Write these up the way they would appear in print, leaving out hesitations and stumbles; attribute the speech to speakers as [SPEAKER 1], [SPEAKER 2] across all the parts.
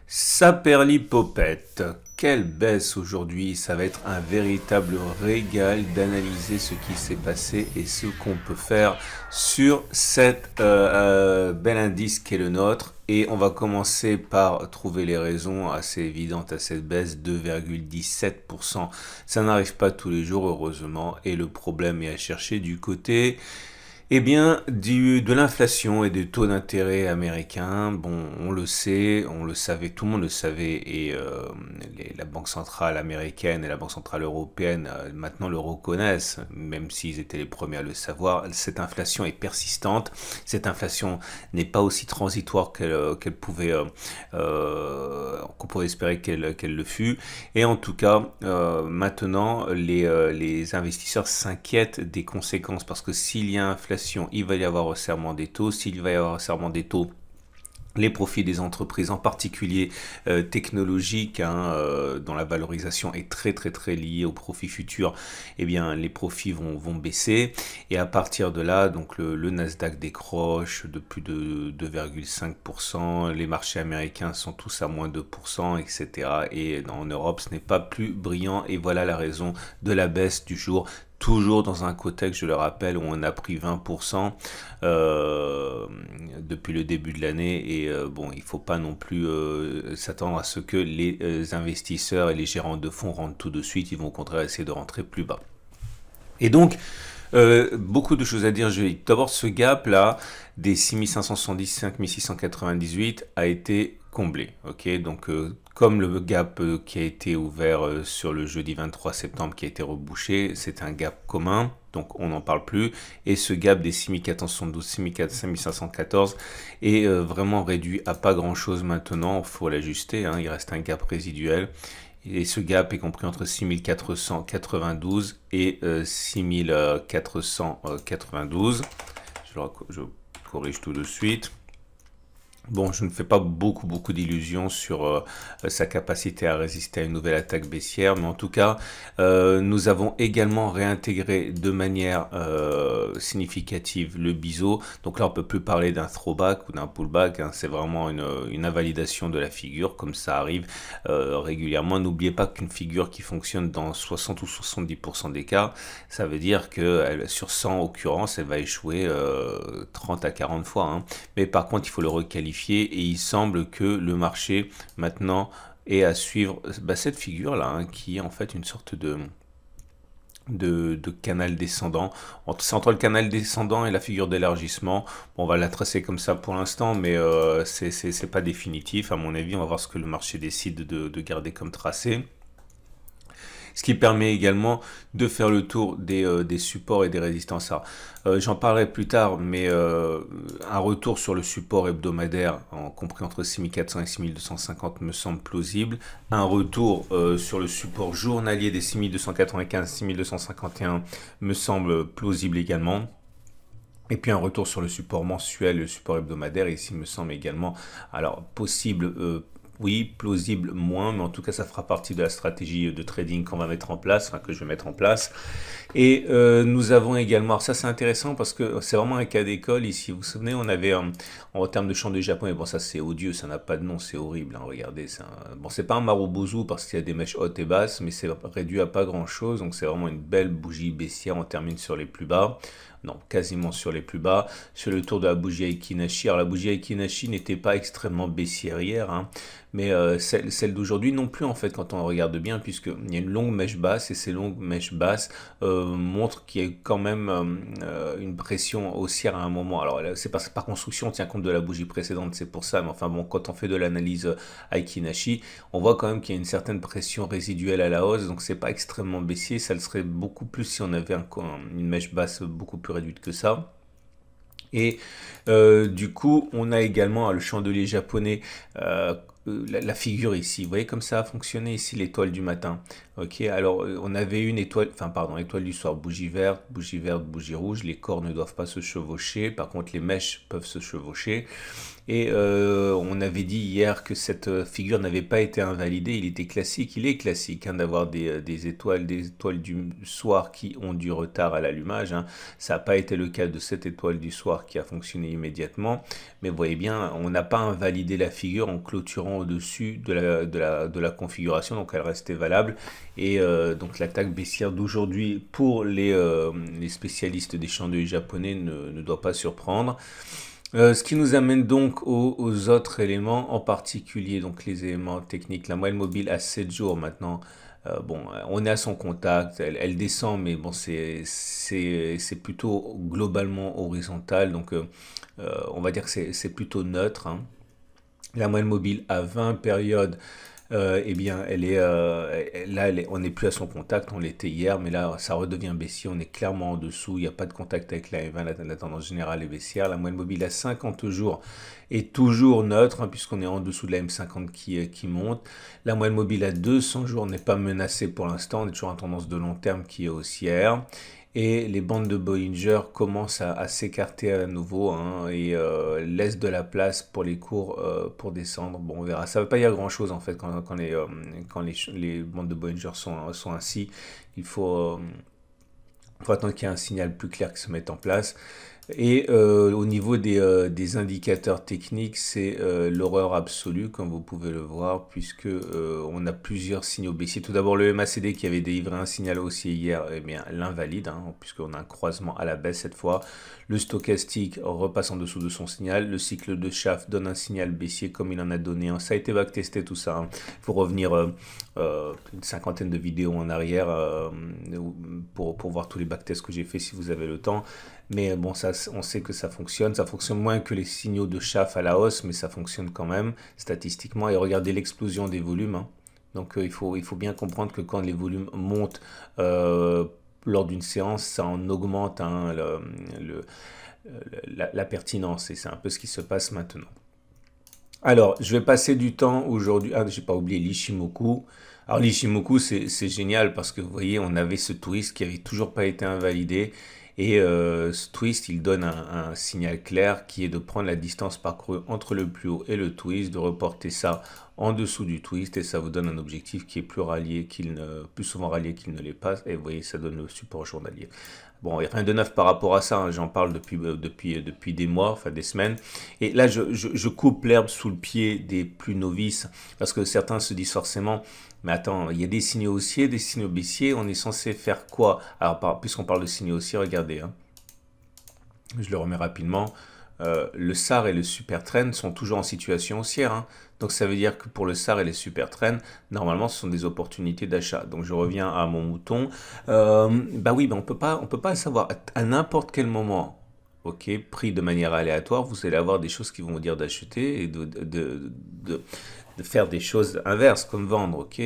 [SPEAKER 1] Saperlipopette, quelle baisse aujourd'hui, ça va être un véritable régal d'analyser ce qui s'est passé et ce qu'on peut faire sur cet bel indice qu'est le nôtre. Et on va commencer par trouver les raisons assez évidentes à cette baisse, 2,17%. Ça n'arrive pas tous les jours heureusement et le problème est à chercher du côté de l'inflation et des taux d'intérêt américains. Bon, on le sait, on le savait, tout le monde le savait, et la Banque centrale américaine et la Banque centrale européenne maintenant le reconnaissent, même s'ils étaient les premiers à le savoir. Cette inflation est persistante. Cette inflation n'est pas aussi transitoire qu'on pouvait espérer qu'elle le fût. Et en tout cas, maintenant, les investisseurs s'inquiètent des conséquences parce que s'il y a inflation, il va y avoir resserrement des taux. S'il va y avoir resserrement des taux, les profits des entreprises, en particulier technologiques, dont la valorisation est très liée aux profits futurs, eh bien les profits vont baisser. Et à partir de là, donc le Nasdaq décroche de plus de 2,5%. Les marchés américains sont tous à moins 2%, etc. Et en Europe, ce n'est pas plus brillant. Et voilà la raison de la baisse du jour. Toujours dans un contexte, je le rappelle, où on a pris 20% depuis le début de l'année. Et bon, il ne faut pas non plus s'attendre à ce que les investisseurs et les gérants de fonds rentrent tout de suite. Ils vont au contraire essayer de rentrer plus bas. Et donc, beaucoup de choses à dire. D'abord, ce gap-là, des 6570, 5698, a été comblé. Ok, donc comme le gap qui a été ouvert sur le jeudi 23 septembre, qui a été rebouché, c'est un gap commun, donc on n'en parle plus. Et ce gap des 6472, 5514 est vraiment réduit à pas grand-chose maintenant. Il faut l'ajuster, il reste un gap résiduel. Et ce gap est compris entre 6492 et 6492. Je corrige tout de suite. Bon, je ne fais pas beaucoup d'illusions sur sa capacité à résister à une nouvelle attaque baissière, mais en tout cas, nous avons également réintégré de manière significative le biseau. Donc là, on peut plus parler d'un throwback ou d'un pullback, c'est vraiment une invalidation de la figure, comme ça arrive régulièrement. N'oubliez pas qu'une figure qui fonctionne dans 60 ou 70% des cas, ça veut dire que sur 100 occurrences, elle va échouer 30 à 40 fois. Mais par contre, il faut le requalifier. Et il semble que le marché maintenant est à suivre cette figure-là, qui est en fait une sorte de canal descendant. C'est entre le canal descendant et la figure d'élargissement. Bon, on va la tracer comme ça pour l'instant, mais c'est pas définitif. À mon avis, on va voir ce que le marché décide de garder comme tracé. Ce qui permet également de faire le tour des supports et des résistances. J'en parlerai plus tard, mais un retour sur le support hebdomadaire, compris entre 6400 et 6250, me semble plausible. Un retour sur le support journalier des 6295, 6251 me semble plausible également. Et puis un retour sur le support mensuel, le support hebdomadaire, ici me semble également possible. Oui, plausible moins, mais en tout cas, ça fera partie de la stratégie de trading qu'on va mettre en place, que je vais mettre en place. Et nous avons également, alors ça c'est intéressant parce que c'est vraiment un cas d'école ici. Vous vous souvenez, on avait en termes de chandelier japonais, bon ça c'est odieux, ça n'a pas de nom, c'est horrible. Regardez, bon c'est pas un marubozu parce qu'il y a des mèches hautes et basses, mais c'est réduit à pas grand chose, donc c'est vraiment une belle bougie baissière. On termine sur les plus bas. Non, quasiment sur les plus bas. Sur le tour de la bougie Aiki-Nashi. Alors la bougie Aiki-Nashi n'était pas extrêmement baissière hier, mais celle d'aujourd'hui non plus en fait quand on regarde bien, puisqu'il y a une longue mèche basse et ces longues mèches basses montrent qu'il y a quand même une pression haussière à un moment. Alors c'est par construction, on tient compte de la bougie précédente, c'est pour ça, mais enfin bon, quand on fait de l'analyse Aiki-Nashi, on voit quand même qu'il y a une certaine pression résiduelle à la hausse, donc c'est pas extrêmement baissier. Ça le serait beaucoup plus si on avait une mèche basse beaucoup plus réduite que ça. Et du coup, on a également le chandelier japonais, la figure ici. Vous voyez comme ça a fonctionné ici, l'étoile du matin. Ok, alors on avait une étoile, étoile du soir, bougie verte, bougie rouge. Les corps ne doivent pas se chevaucher. Par contre, les mèches peuvent se chevaucher. Et on avait dit hier que cette figure n'avait pas été invalidée. Il était classique, il est classique d'avoir des étoiles du soir qui ont du retard à l'allumage. Ça n'a pas été le cas de cette étoile du soir qui a fonctionné immédiatement. Mais vous voyez bien, on n'a pas invalidé la figure en clôturant légèrement au-dessus de la configuration, donc elle restait valable. Et donc l'attaque baissière d'aujourd'hui pour les spécialistes des chandeliers japonais ne doit pas surprendre. Ce qui nous amène donc aux autres éléments, en particulier donc les éléments techniques. La moyenne mobile à 7 jours maintenant. Bon, on est à son contact, elle descend, mais bon, c'est plutôt globalement horizontal, donc on va dire que c'est plutôt neutre, hein. La moyenne mobile à 20 périodes, eh bien, on n'est plus à son contact, on l'était hier, mais là, ça redevient baissier, on est clairement en dessous, il n'y a pas de contact avec la M20, la tendance générale est baissière. La moyenne mobile à 50 jours est toujours neutre, hein, puisqu'on est en dessous de la M50 qui monte. La moyenne mobile à 200 jours n'est pas menacée pour l'instant, on est toujours en tendance de long terme qui est haussière. Et les bandes de Bollinger commencent à s'écarter à nouveau, hein, et laissent de la place pour les cours pour descendre. Bon, on verra. Ça ne veut pas dire grand-chose en fait quand les bandes de Bollinger sont ainsi. Il faut attendre qu'il y ait un signal plus clair qui se mette en place. Et au niveau des indicateurs techniques, c'est l'horreur absolue, comme vous pouvez le voir, puisque on a plusieurs signaux baissiers. Tout d'abord, le MACD qui avait délivré un signal haussier hier, eh bien, l'invalide, hein, puisqu'on a un croisement à la baisse cette fois. Le stochastique repasse en dessous de son signal. Le cycle de Schaff donne un signal baissier comme il en a donné un. Ça a été backtesté tout ça, hein. Il faut revenir une cinquantaine de vidéos en arrière pour voir tous les backtests que j'ai fait si vous avez le temps. Mais bon, ça, on sait que ça fonctionne. Ça fonctionne moins que les signaux de Schaff à la hausse, mais ça fonctionne quand même statistiquement. Et regardez l'explosion des volumes, hein. Donc il faut bien comprendre que quand les volumes montent lors d'une séance, ça en augmente, hein, la pertinence. Et c'est un peu ce qui se passe maintenant. Alors, je vais passer du temps aujourd'hui. Ah, j'ai pas oublié l'Ishimoku. Alors, l'Ishimoku, c'est génial parce que vous voyez, on avait ce twist qui avait toujours pas été invalidé. Et ce twist, il donne un signal clair qui est de prendre la distance parcourue entre le plus haut et le twist, de reporter ça en dessous du twist et ça vous donne un objectif qui est plus souvent rallié qu'il ne l'est pas. Et vous voyez, ça donne le support journalier. Bon, il n'y a rien de neuf par rapport à ça, hein. J'en parle depuis des mois, enfin des semaines. Et là, je coupe l'herbe sous le pied des plus novices, parce que certains se disent forcément, mais attends, il y a des signaux haussiers, des signaux baissiers, on est censé faire quoi? Alors, puisqu'on parle de signaux haussiers, regardez, hein. Je le remets rapidement. Le SAR et le super trend sont toujours en situation haussière, hein. Donc ça veut dire que pour le SAR et les super trends, normalement ce sont des opportunités d'achat. Donc je reviens à mon mouton. Bah oui, on peut pas savoir à n'importe quel moment. Ok, pris de manière aléatoire, vous allez avoir des choses qui vont vous dire d'acheter et de faire des choses inverses comme vendre. Ok,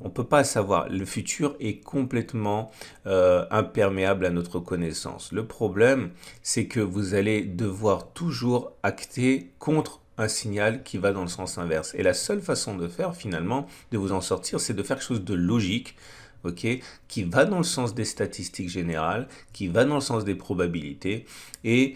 [SPEAKER 1] on peut pas savoir. Le futur est complètement imperméable à notre connaissance. Le problème, c'est que vous allez devoir toujours acter contre un signal qui va dans le sens inverse. Et la seule façon de faire, finalement, de vous en sortir, c'est de faire quelque chose de logique, ok, qui va dans le sens des statistiques générales, qui va dans le sens des probabilités, et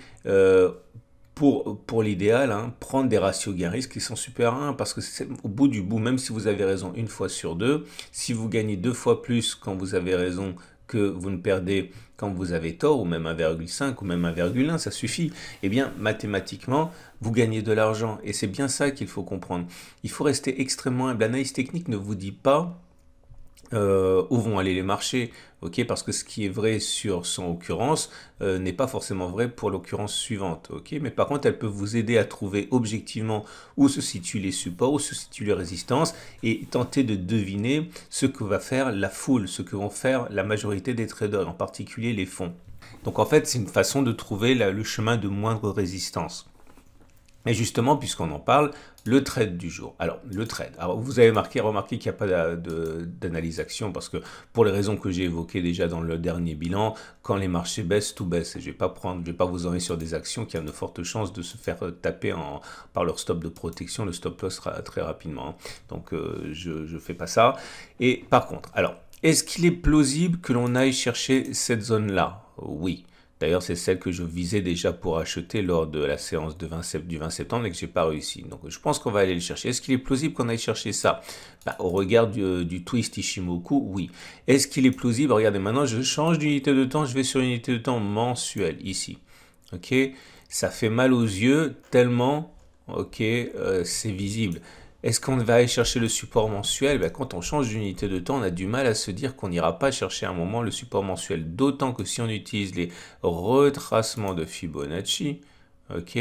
[SPEAKER 1] pour l'idéal, hein, prendre des ratios gain-risque qui sont supérieurs à 1, parce que au bout du bout, même si vous avez raison une fois sur deux, si vous gagnez 2 fois plus quand vous avez raison que vous ne perdez quand vous avez tort, ou même 1,5 ou même 1,1, ça suffit. Eh bien, mathématiquement, vous gagnez de l'argent. Et c'est bien ça qu'il faut comprendre. Il faut rester extrêmement humble. L'analyse technique ne vous dit pas où vont aller les marchés, ok, parce que ce qui est vrai sur son occurrence n'est pas forcément vrai pour l'occurrence suivante, ok, mais par contre elle peut vous aider à trouver objectivement où se situent les supports, où se situent les résistances et tenter de deviner ce que va faire la foule, ce que vont faire la majorité des traders, en particulier les fonds. Donc en fait c'est une façon de trouver le chemin de moindre résistance. Et justement, puisqu'on en parle, le trade du jour. Alors, le trade. Alors, vous avez remarqué qu'il n'y a pas d'analyse action parce que pour les raisons que j'ai évoquées déjà dans le dernier bilan, quand les marchés baissent, tout baisse. Et je vais pas vous envoyer sur des actions qui ont de fortes chances de se faire taper par leur stop de protection. Le stop loss très rapidement. Donc, je ne fais pas ça. Et par contre, alors, est-ce qu'il est plausible que l'on aille chercher cette zone-là? Oui. D'ailleurs, c'est celle que je visais déjà pour acheter lors de la séance du 20 septembre et que je n'ai pas réussi. Donc, je pense qu'on va aller le chercher. Est-ce qu'il est plausible qu'on aille chercher ça? Au regard du twist Ishimoku, oui. Est-ce qu'il est plausible? Regardez, maintenant, je change d'unité de temps. Je vais sur une unité de temps mensuelle, ici. Ok, ça fait mal aux yeux tellement, ok, c'est visible. Est-ce qu'on va aller chercher le support mensuel? Ben, quand on change d'unité de temps, on a du mal à se dire qu'on n'ira pas chercher à un moment le support mensuel. D'autant que si on utilise les retracements de Fibonacci, ok,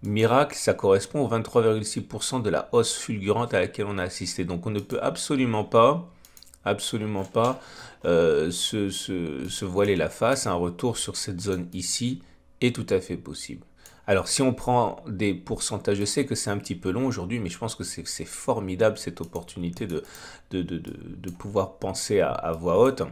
[SPEAKER 1] miracle, ça correspond au 23,6% de la hausse fulgurante à laquelle on a assisté. Donc on ne peut absolument pas se voiler la face. Un retour sur cette zone ici est tout à fait possible. Alors, si on prend des pourcentages, je sais que c'est un petit peu long aujourd'hui, mais je pense que c'est formidable cette opportunité de pouvoir penser à voix haute.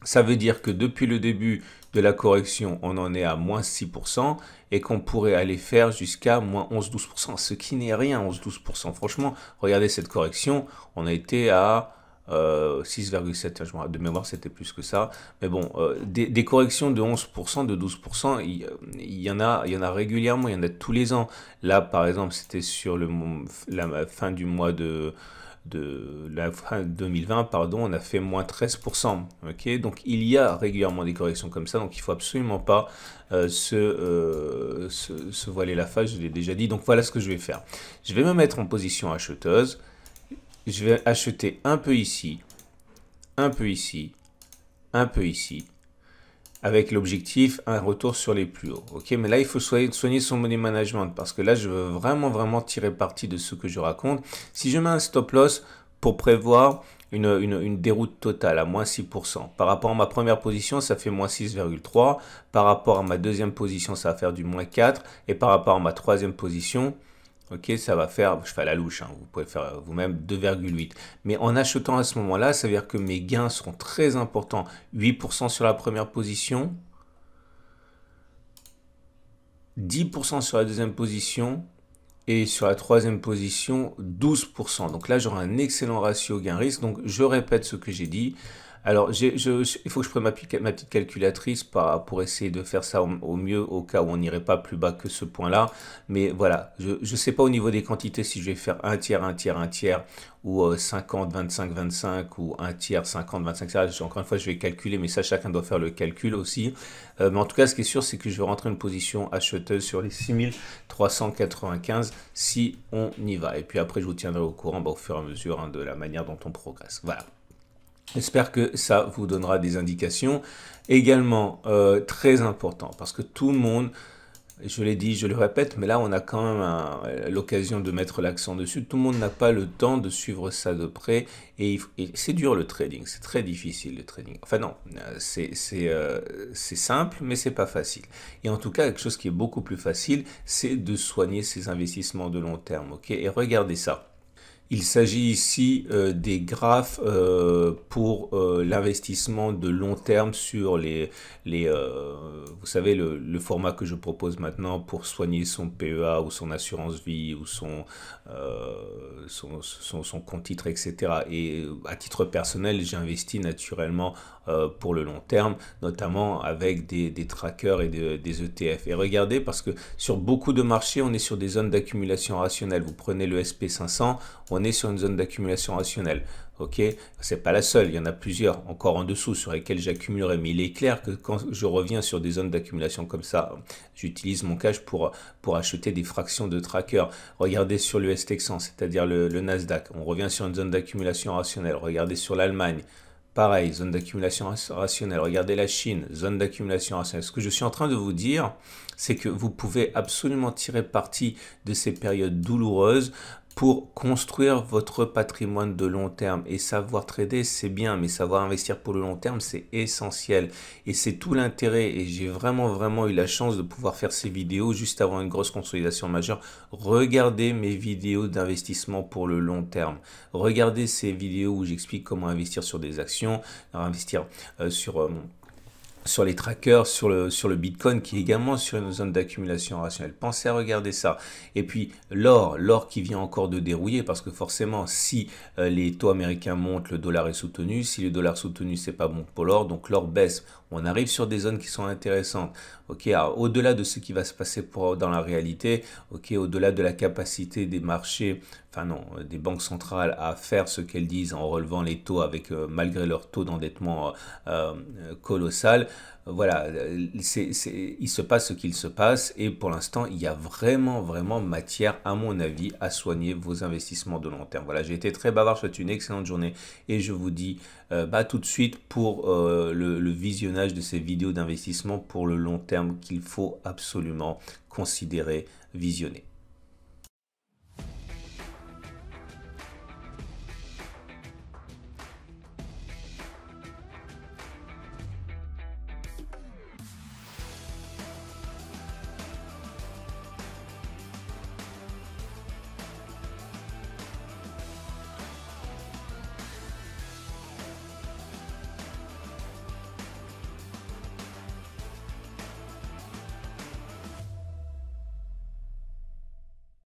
[SPEAKER 1] Ça veut dire que depuis le début de la correction, on en est à moins 6% et qu'on pourrait aller faire jusqu'à moins 11-12%, ce qui n'est rien, 11-12%. Franchement, regardez cette correction, on a été à 6,7, de mémoire c'était plus que ça, mais bon, des corrections de 11%, de 12%, il y en a régulièrement, il y en a tous les ans. Là par exemple c'était sur la fin du mois de la fin 2020, pardon, on a fait moins 13%. Ok, donc il y a régulièrement des corrections comme ça, donc il faut absolument pas se voiler la face, je l'ai déjà dit. Donc voilà ce que je vais faire. Je vais me mettre en position acheteuse. Je vais acheter un peu ici, un peu ici, un peu ici, avec l'objectif un retour sur les plus hauts. Ok, mais là il faut soigner son money management parce que là je veux vraiment tirer parti de ce que je raconte. Si je mets un stop loss pour prévoir une déroute totale à moins 6%, par rapport à ma première position ça fait moins 6,3, par rapport à ma deuxième position ça va faire du moins 4 et par rapport à ma troisième position, ok, ça va faire, je fais à la louche, hein, vous pouvez faire vous-même 2,8. Mais en achetant à ce moment-là, ça veut dire que mes gains seront très importants. 8% sur la première position, 10% sur la deuxième position et sur la troisième position, 12%. Donc là, j'aurai un excellent ratio gain-risque. Donc je répète ce que j'ai dit. Alors, il faut que je prenne ma petite calculatrice pour essayer de faire ça au mieux, au cas où on n'irait pas plus bas que ce point-là. Mais voilà, je ne sais pas au niveau des quantités si je vais faire un tiers, ou 50, 25, 25, ou un tiers, 50, 25, etc. Encore une fois, je vais calculer, mais ça, chacun doit faire le calcul aussi. Mais en tout cas, ce qui est sûr, c'est que je vais rentrer une position acheteuse sur les 6395 si on y va. Et puis après, je vous tiendrai au courant au fur et à mesure de la manière dont on progresse. Voilà. J'espère que ça vous donnera des indications. Également, très important, parce que tout le monde, je l'ai dit, je le répète, mais là on a quand même l'occasion de mettre l'accent dessus. Tout le monde n'a pas le temps de suivre ça de près. Et c'est dur le trading, c'est très difficile le trading. Enfin non, c'est simple, mais c'est pas facile. Et en tout cas, quelque chose qui est beaucoup plus facile, c'est de soigner ses investissements de long terme. Ok, et regardez ça. Il s'agit ici des graphes pour l'investissement de long terme sur vous savez, le format que je propose maintenant pour soigner son PEA ou son assurance vie ou son compte titre, etc. Et à titre personnel, j'investis naturellement pour le long terme, notamment avec des trackers et des ETF. Et regardez, parce que sur beaucoup de marchés, on est sur des zones d'accumulation rationnelle. Vous prenez le SP500, on est sur une zone d'accumulation rationnelle. Ok, c'est pas la seule, il y en a plusieurs encore en dessous sur lesquelles j'accumulerai, mais il est clair que quand je reviens sur des zones d'accumulation comme ça, j'utilise mon cash pour acheter des fractions de trackers. Regardez sur le STX100, c'est-à-dire le Nasdaq, on revient sur une zone d'accumulation rationnelle. Regardez sur l'Allemagne, pareil, zone d'accumulation rationnelle. Regardez la Chine, zone d'accumulation rationnelle. Ce que je suis en train de vous dire, c'est que vous pouvez absolument tirer parti de ces périodes douloureuses pour construire votre patrimoine de long terme. Et savoir trader, c'est bien, mais savoir investir pour le long terme, c'est essentiel. Et c'est tout l'intérêt. Et j'ai vraiment eu la chance de pouvoir faire ces vidéos juste avant une grosse consolidation majeure. Regardez mes vidéos d'investissement pour le long terme. Regardez ces vidéos où j'explique comment investir sur des actions, investir sur les trackers, sur le Bitcoin qui est également sur une zone d'accumulation rationnelle. Pensez à regarder ça. Et puis l'or qui vient encore de dérouiller parce que forcément si les taux américains montent, le dollar est soutenu. Si le dollar est soutenu, c'est pas bon pour l'or. Donc l'or baisse. On arrive sur des zones qui sont intéressantes. Ok, au-delà de ce qui va se passer dans la réalité, ok, au-delà de la capacité des marchés enfin non, des banques centrales à faire ce qu'elles disent en relevant les taux avec, malgré leur taux d'endettement colossal. Voilà, il se passe ce qu'il se passe et pour l'instant, il y a vraiment matière, à mon avis, à soigner vos investissements de long terme. Voilà, j'ai été très bavard, je vous souhaite une excellente journée et je vous dis bah, tout de suite pour le visionnage de ces vidéos d'investissement pour le long terme qu'il faut absolument considérer, visionner.